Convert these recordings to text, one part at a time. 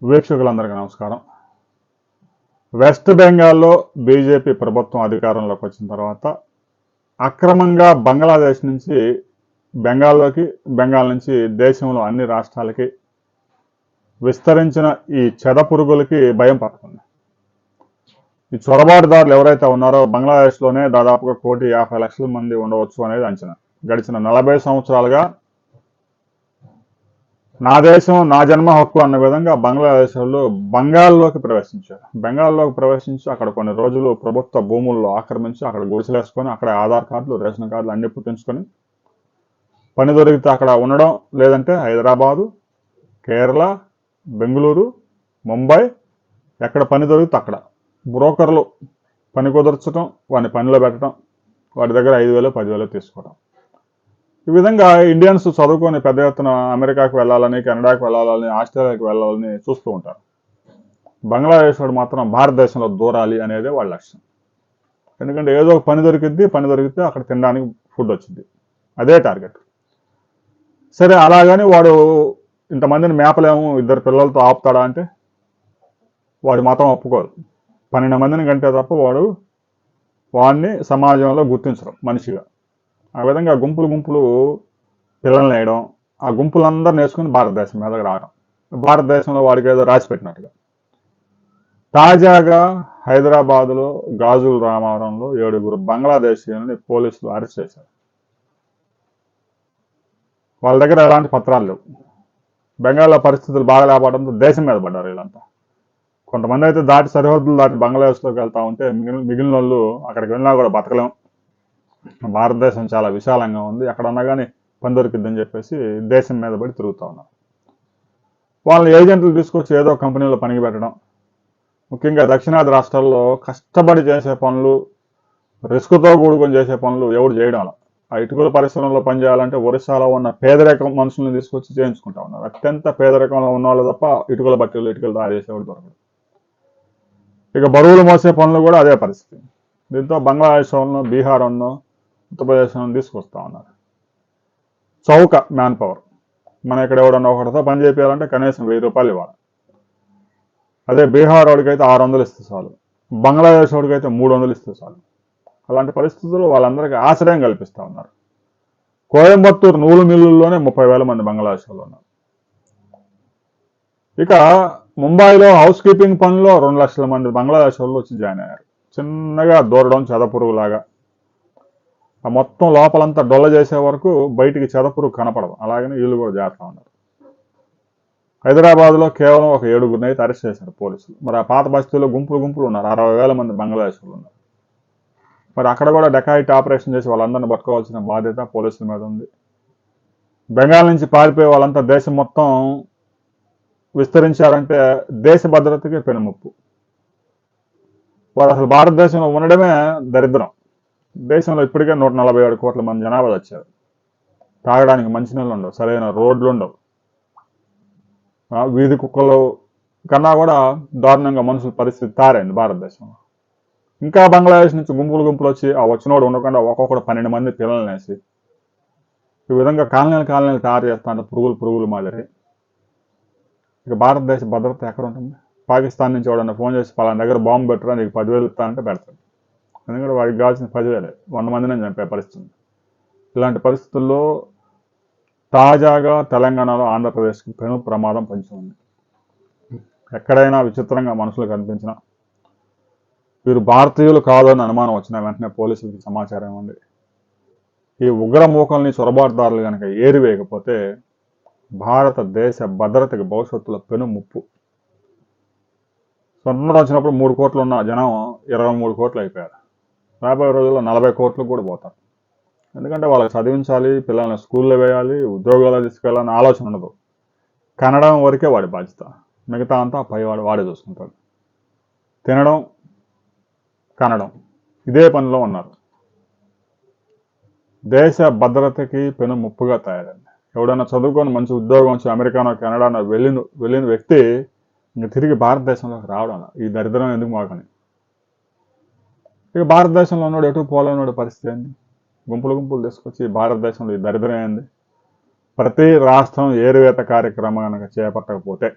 వీక్షకులందరికీ నమస్కారం. వెస్ట్ బెంగాల్లో బీజేపీ ప్రభుత్వం అధికారంలోకి వచ్చిన తర్వాత అక్రమంగా బంగ్లాదేశ్ నుంచి బెంగాల్ నుంచి దేశంలో అన్ని రాష్ట్రాలకి విస్తరించిన ఈ చెద పురుగులకి భయం పడుతుంది. ఈ చొరబాటుదారులు ఎవరైతే ఉన్నారో బంగ్లాదేశ్లోనే దాదాపుగా 1,50,00,000 మంది ఉండవచ్చు అనేది అంచనా. గడిచిన 40 సంవత్సరాలుగా నా దేశం నా జన్మ హక్కు అన్న విధంగా బంగ్లాదేశ్ వాళ్ళు బెంగాల్లోకి ప్రవేశించి అక్కడ కొన్ని రోజులు ప్రభుత్వ భూముల్లో ఆక్రమించి అక్కడ గుడిసెలేసుకొని అక్కడ ఆధార్ కార్డులు రేషన్ కార్డులు అన్ని పుట్టించుకొని పని దొరికితే అక్కడ ఉండడం, లేదంటే హైదరాబాదు, కేరళ, బెంగళూరు, ముంబై ఎక్కడ పని దొరికితే అక్కడ బ్రోకర్లు పని కుదర్చడం, వాడిని పనిలో పెట్టడం, వాడి దగ్గర 5,000 10,000 తీసుకోవడం. ఈ విధంగా ఇండియన్స్ చదువుకొని పెద్ద ఎత్తున అమెరికాకు వెళ్ళాలని, కెనడాకు వెళ్ళాలని, ఆస్ట్రేలియాకి వెళ్ళాలని చూస్తూ ఉంటారు. బంగ్లాదేశ్ వాడు మాత్రం భారతదేశంలో దూరాలి అనేదే వాళ్ళ లక్ష్యం. ఎందుకంటే ఏదో ఒక పని దొరికితే అక్కడ తినడానికి ఫుడ్ వచ్చింది, అదే టార్గెట్. సరే, అలాగని వాడు ఇంతమందిని మేపలేము, 2 పిల్లలతో ఆపుతాడా అంటే వాడి మతం ఒప్పుకోదు. 12 మందిని కంటే తప్ప వాడిని సమాజంలో గుర్తించరు మనిషిగా. ఆ విధంగా గుంపులు పిల్లల్ని వేయడం, ఆ గుంపులందరూ నేర్చుకుని భారతదేశం మీదకి రావడం, భారతదేశంలో వాడికి ఏదో రాసి పెట్టినట్టుగా. తాజాగా హైదరాబాదులో గాజుల రామవరంలో 7 బంగ్లాదేశీయుల్ని పోలీసులు అరెస్ట్ చేశారు. వాళ్ళ దగ్గర ఎలాంటి పత్రాలు లేవు. బెంగాల్లో పరిస్థితులు బాగా లేకపోవడంతో దేశం మీద పడ్డారు వీళ్ళంతా. కొంతమంది అయితే సరిహద్దులు దాటి బంగ్లాదేశ్లోకి వెళ్తా ఉంటే మిగిలిన వాళ్ళు అక్కడికి వెళ్ళినా కూడా బతకలేం, భారతదేశం చాలా విశాలంగా ఉంది, ఎక్కడన్నా కానీ పని దొరికిద్దని చెప్పేసి దేశం మీద పడి తిరుగుతూ ఉన్నారు. వాళ్ళని ఏజెంట్లు తీసుకొచ్చి ఏదో కంపెనీలో పనికి పెట్టడం, ముఖ్యంగా దక్షిణాది రాష్ట్రాల్లో కష్టపడి చేసే పనులు, రిస్క్తో కూడుకొని చేసే పనులు ఎవడు చేయడం. ఆ ఇటుకల పరిశ్రమలో పనిచేయాలంటే ఒరిస్సాలో ఉన్న పేదరికం మనుషుల్ని తీసుకొచ్చి చేయించుకుంటా ఉన్నారు. అత్యంత పేదరికంలో ఉన్న వాళ్ళు తప్ప ఇటుకలు తయారు చేసేవాడు దొరకదు. ఇక బరువులు మోసే పనులు కూడా అదే పరిస్థితి. దీంతో బంగ్లాదేశ్ వాళ్ళను, బీహార్ వాళ్ళను, ఉత్తరప్రదేశ్ తీసుకొస్తా ఉన్నారు. చౌక మ్యాన్ పవర్. మన ఇక్కడ ఎవడన్నా ఒకటితో పని చేయాలంటే కనీసం 1,000 రూపాయలు ఇవ్వాలి. అదే బీహార్ వాడికి అయితే 600 ఇస్తే చాలు, బంగ్లాదేశ్ వాడికి అయితే 300 ఇస్తే చాలు. అలాంటి పరిస్థితుల్లో వాళ్ళందరికీ ఆశ్రయం కల్పిస్తూ ఉన్నారు. కోయంబత్తూరు నూలు మిల్లుల్లోనే 30,000 మంది బంగ్లాదేశ్ వాళ్ళు ఉన్నారు. ఇక ముంబైలో హౌస్ కీపింగ్ పనిలో 2 లక్షల మంది బంగ్లాదేశ్ వాళ్ళు వచ్చి జాయిన్ అయ్యారు. చిన్నగా దూరడం చెదపురుగులాగా. ఆ మొత్తం లోపలంతా డొల్ల చేసే వరకు బయటికి చెదపురుగు కనపడదు. అలాగని వీళ్ళు కూడా చేస్తూ ఉన్నారు. హైదరాబాద్లో కేవలం ఒక 7 అయితే అరెస్ట్ చేశారు పోలీసులు. మరి ఆ పాత బస్తీలో గుంపులు ఉన్నారు, 60,000 మంది బంగ్లాదేశ్ వాళ్ళు ఉన్నారు. మరి అక్కడ కూడా డెకాయిట్ ఆపరేషన్ చేసి వాళ్ళందరినీ పట్టుకోవాల్సిన బాధ్యత పోలీసుల మీద ఉంది. బెంగాల్ నుంచి పారిపోయే వాళ్ళంతా దేశం మొత్తం విస్తరించారంటే దేశ భద్రతకి పెనుముప్పు. వారు అసలు భారతదేశంలో ఉండడమే దరిద్రం. దేశంలో ఇప్పటికే 147 కోట్ల మంది జనాభా వచ్చారు. తాగడానికి మంచినీళ్ళు ఉండవు, సరైన రోడ్లు ఉండవు, వీధి కుక్కలు కన్నా కూడా దారుణంగా మనుషుల పరిస్థితి తయారైంది భారతదేశంలో. ఇంకా బంగ్లాదేశ్ నుంచి గుంపులు వచ్చి ఆ వచ్చినోడు ఉండకుండా ఒక్కొక్కడు 12 మంది పిల్లల్ని వేసి ఈ విధంగా కాలనీలు తయారు చేస్తాంటే పురుగులు మాదిరి. ఇక భారతదేశ భద్రత ఎక్కడ ఉంటుంది? పాకిస్తాన్ నుంచి ఎవడన్నా ఫోన్ చేసి పలానా దగ్గర బాంబు పెట్టరా, నీకు 10,000 ఇస్తానంటే పెడతాడు. ఎందుకంటే వాడికి కావాల్సిన 10,000, 100 మందిని చంపే పరిస్థితి. ఇలాంటి పరిస్థితుల్లో తాజాగా తెలంగాణలో ఆంధ్రప్రదేశ్కి పెను ప్రమాదం పొంచి ఉంది. ఎక్కడైనా విచిత్రంగా మనుషులు కనిపించినా, వీరు భారతీయులు కాదని అనుమానం వచ్చిన వెంటనే పోలీసులకి సమాచారం ఇవ్వండి. ఈ ఉగ్రమూకల్ని చొరబాటుదారులు కనుక ఏరివేయకపోతే భారతదేశ భద్రతకి భవిష్యత్తులో పెను ముప్పు. స్వతంత్రం వచ్చినప్పుడు 3 కోట్లు ఉన్న జనం 23 కోట్లు అయిపోయారు. రాబోయే రోజుల్లో 40 కోట్లకు కూడా పోతారు. ఎందుకంటే వాళ్ళకి చదివించాలి, పిల్లల్ని స్కూల్లో వేయాలి, ఉద్యోగాలు తీసుకెళ్ళాలని ఆలోచన ఉండదు. కనడం వరకే వాడి బాధ్యత, మిగతా అంతా వాడే చూసుకుంటాడు. తినడం, కనడం, ఇదే పనిలో ఉన్నారు. దేశ భద్రతకి పెను ముప్పుగా తయారైంది. ఎవడైనా చదువుకొని మంచి ఉద్యోగం వచ్చి అమెరికానో కెనడానో వెళ్ళిన వ్యక్తి ఇంక తిరిగి భారతదేశంలోకి రావడం, ఈ దరిద్రం ఎందుకు మాకని. ఇక భారతదేశంలో ఉన్నాడు ఎటు పోలేనాడు పరిస్థితి ఏంది? గుంపులు తీసుకొచ్చి భారతదేశంలో ఈ దరిద్రం ఏంది? ప్రతి రాష్ట్రం ఏరువేత కార్యక్రమం కనుక చేపట్టకపోతే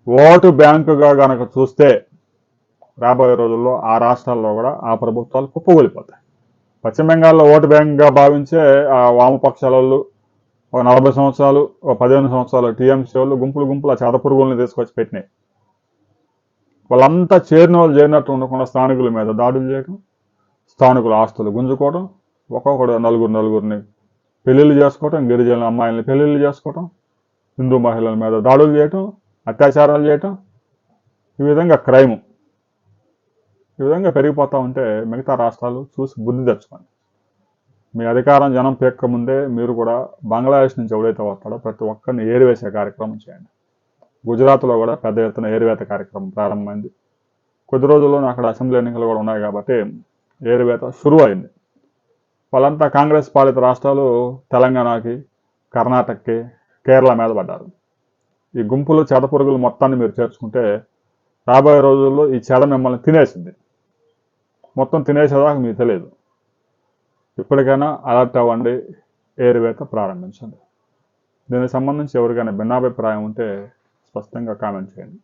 ఓటు బ్యాంకుగా గనక చూస్తే రాబోయే రోజుల్లో ఆ రాష్ట్రాల్లో కూడా ఆ ప్రభుత్వాలు కుప్పగొలిపోతాయి. పశ్చిమ బెంగాల్లో ఓటు బ్యాంకుగా భావించే ఆ వామపక్షాల వాళ్ళు ఒక 40 సంవత్సరాలు, ఒక 15 సంవత్సరాలు టీఎంసీ వాళ్ళు గుంపులు గుంపులు ఆ చెదపురుగుల్ని తీసుకొచ్చి పెట్టినాయి. వాళ్ళంతా చేరినట్టు ఉండకుండా స్థానికుల మీద దాడులు చేయడం, స్థానికుల ఆస్తులు గుంజుకోవడం, ఒక్కొక్కడు నలుగురిని పెళ్లిళ్ళు చేసుకోవటం, గిరిజనుల అమ్మాయిల్ని పెళ్లిళ్ళు చేసుకోవటం, హిందూ మహిళల మీద దాడులు చేయటం, అత్యాచారాలు చేయటం, ఈ విధంగా క్రైమ్ ఈ విధంగా పెరిగిపోతూ ఉంటే మిగతా రాష్ట్రాలు చూసి బుద్ధి తెచ్చుకోండి. మీ అధికారం జనం పేక్క ముందే మీరు కూడా బంగ్లాదేశ్ నుంచి ఎవడైతే వస్తాడో ప్రతి ఒక్కరిని ఏరివేసే కార్యక్రమం చేయండి. గుజరాత్లో కూడా పెద్ద ఎత్తున ఏరివేత కార్యక్రమం ప్రారంభమైంది. కొద్ది రోజుల్లోనే అక్కడ అసెంబ్లీ ఎన్నికలు కూడా ఉన్నాయి కాబట్టి ఏరివేత షురువు అయింది. వాళ్ళంతా కాంగ్రెస్ పాలిత రాష్ట్రాలు తెలంగాణకి, కర్ణాటకకి, కేరళ మీద పడ్డారు. ఈ గుంపులు చెదపురుగులు మొత్తాన్ని మీరు చేర్చుకుంటే రాబోయే రోజుల్లో ఈ చెద మిమ్మల్ని తినేసింది. మొత్తం తినేసేదాకా మీకు తెలియదు. ఇప్పటికైనా అలర్ట్ అవ్వండి, ఏరివేత ప్రారంభించండి. దీనికి సంబంధించి ఎవరికైనా భిన్నాభిప్రాయం ఉంటే స్పష్టంగా కామెంట్ చేయండి.